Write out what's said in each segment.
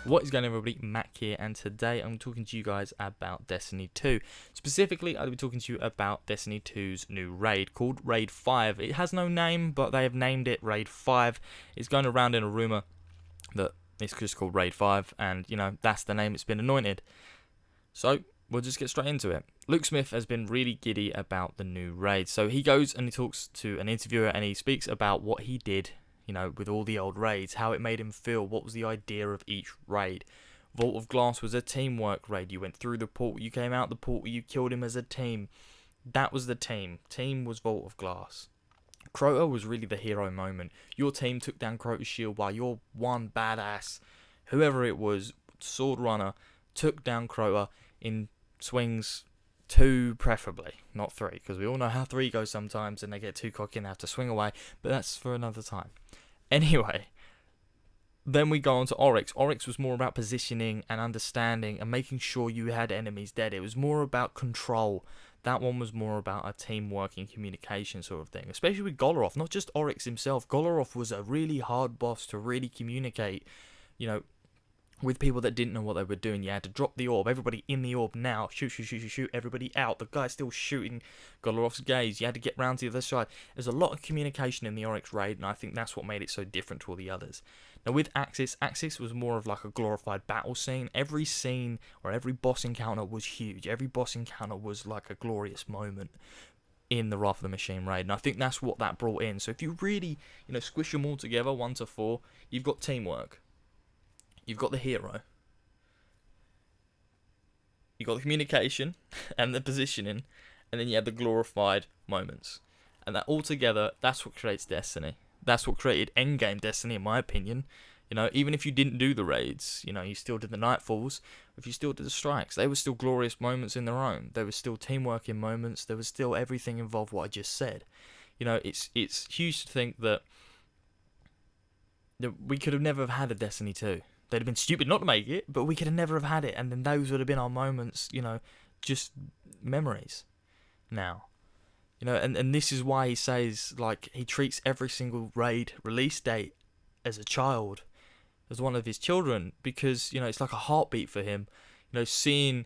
What is going on, everybody? Mack here, and today I'm talking to you guys about Destiny 2. Specifically, I'll be talking to you about Destiny 2's new raid called Raid 5. It has no name, but they have named it Raid 5. It's going around in a rumour that it's just called Raid 5, and, that's the name it's been anointed. So, we'll just get straight into it. Luke Smith has been really giddy about the new raid. So, he goes and he talks to an interviewer, and he speaks about what he did with all the old raids, how it made him feel, what was the idea of each raid. Vault of Glass was a teamwork raid. You went through the portal, you came out the portal, you killed him as a team. That was the team. Team was Vault of Glass. Crota was really the hero moment. Your team took down Crota's shield while your one badass, whoever it was, sword runner, took down Crota in swings 2 preferably, not 3, because we all know how 3 goes sometimes and they get too cocky and have to swing away, but that's for another time. Anyway, then we go on to Oryx. Oryx was more about positioning and understanding and making sure you had enemies dead. It was more about control. That one was more about a teamwork and communication sort of thing, especially with Goloroth, not just Oryx himself. Goloroth was a really hard boss to really communicate, with people that didn't know what they were doing. You had to drop the orb. Everybody in the orb now. Shoot, shoot, shoot, shoot, shoot. Everybody out. The guy's still shooting Goloroth's gaze. You had to get round to the other side. There's a lot of communication in the Oryx raid, and I think that's what made it so different to all the others. Now with Axis was more of like a glorified battle scene. Every scene or every boss encounter was huge. Every boss encounter was like a glorious moment in the Wrath of the Machine raid, and I think that's what that brought in. So if you really, squish them all together, 1 to 4, you've got teamwork. You've got the hero. You've got the communication and the positioning, and then you have the glorified moments. And that all together, that's what creates Destiny. That's what created endgame Destiny, in my opinion. Even if you didn't do the raids, you still did the Nightfalls, if you still did the strikes, they were still glorious moments in their own. There was still teamwork in moments. There was still everything involved what I just said. It's huge to think that we could have never had a Destiny 2. They'd have been stupid not to make it, but we could have never have had it, and then those would have been our moments, just memories now. And this is why he says, he treats every single raid release date as a child, as one of his children, because, it's like a heartbeat for him, seeing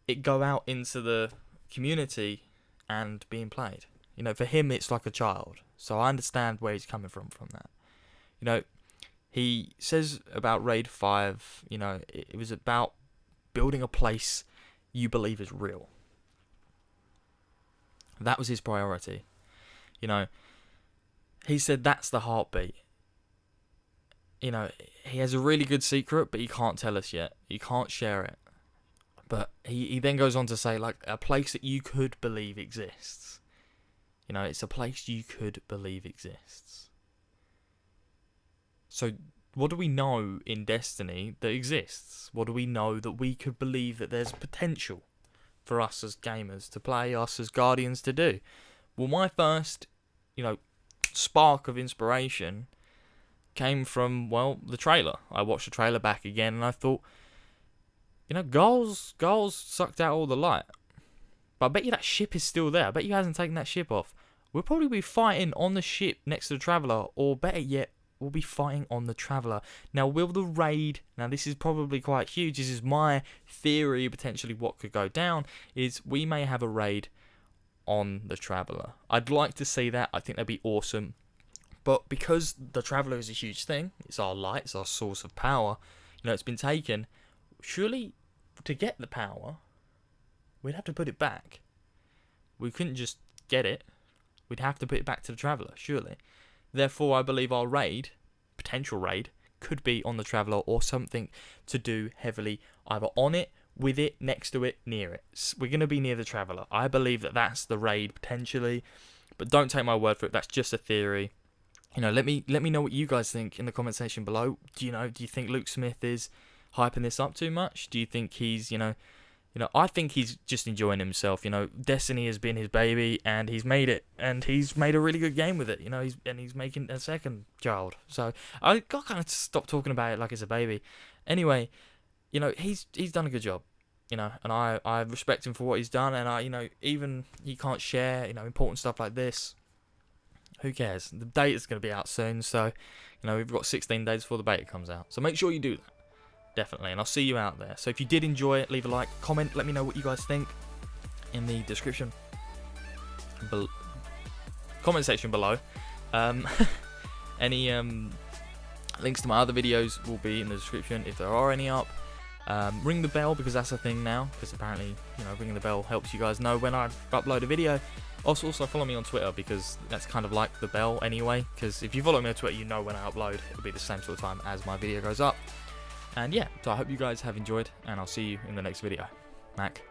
it go out into the community and being played. For him, it's like a child. So I understand where he's coming from that. He says about Raid 5, it was about building a place you believe is real. That was his priority. He said that's the heartbeat. He has a really good secret, but he can't tell us yet. He can't share it. But he then goes on to say, a place that you could believe exists. It's a place you could believe exists. So, what do we know in Destiny that exists? What do we know that we could believe that there's potential for us as gamers to play, us as Guardians to do? Well, my first, spark of inspiration came from, the trailer. I watched the trailer back again, and I thought, Goals sucked out all the light. But I bet you that ship is still there. I bet you hasn't taken that ship off. We'll probably be fighting on the ship next to the Traveller, or better yet, we'll be fighting on the Traveller. Now, will the raid... Now, this is probably quite huge. This is my theory, potentially what could go down, is we may have a raid on the Traveller. I'd like to see that. I think that'd be awesome. But because the Traveller is a huge thing, it's our light, it's our source of power, it's been taken, surely to get the power, we'd have to put it back. We couldn't just get it. We'd have to put it back to the Traveller, surely. Therefore, I believe our raid, potential raid, could be on the Traveller or something to do heavily either on it, with it, next to it, near it. We're going to be near the Traveller. I believe that that's the raid potentially, but don't take my word for it. That's just a theory. Let me know what you guys think in the comment section below. Do you think Luke Smith is hyping this up too much? Do you think he's, I think he's just enjoying himself. Destiny has been his baby, and he's made it, and he's made a really good game with it. He's making a second child. So I got kind of stop talking about it like it's a baby. Anyway, he's done a good job. And I respect him for what he's done, and even he can't share, important stuff like this. Who cares? The beta's going to be out soon, so we've got 16 days before the beta comes out. So make sure you do that. definitely, and I'll see you out there. So if you did enjoy it, leave a like, comment, let me know what you guys think in the description, comment section below. Any links to my other videos will be in the description if there are any up. Ring the bell, because that's a thing now, because apparently, you know, ringing the bell helps you guys know when I upload a video. Also follow me on Twitter, because that's kind of like the bell anyway, because if you follow me on Twitter, you know when I upload. It'll be the same sort of time as my video goes up. And yeah, so I hope you guys have enjoyed, and I'll see you in the next video. Mack.